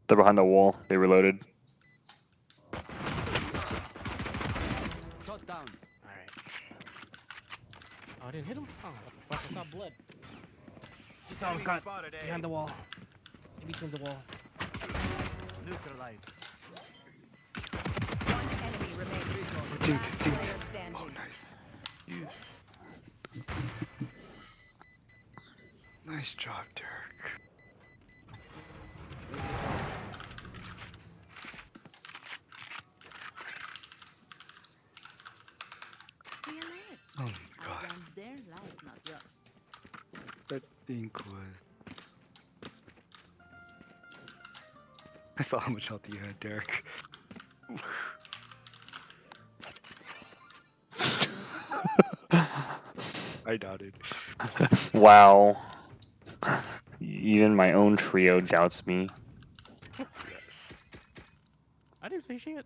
They're behind the wall. They reloaded. Shot down. Alright. Oh, I didn't hit him? Oh, what the fuck? I saw blood. You saw him, Scott. Behind the wall. In between the wall. Neutralized. One enemy remaining. Dink, Last dink. player Oh, standing. nice. Yes. Nice job, Derek. Be alive. Oh my I god. ran their life, not yours. That dink was... I saw how much health you had, Derek. I doubted. Wow. Even my own trio doubts me. I didn't say shit.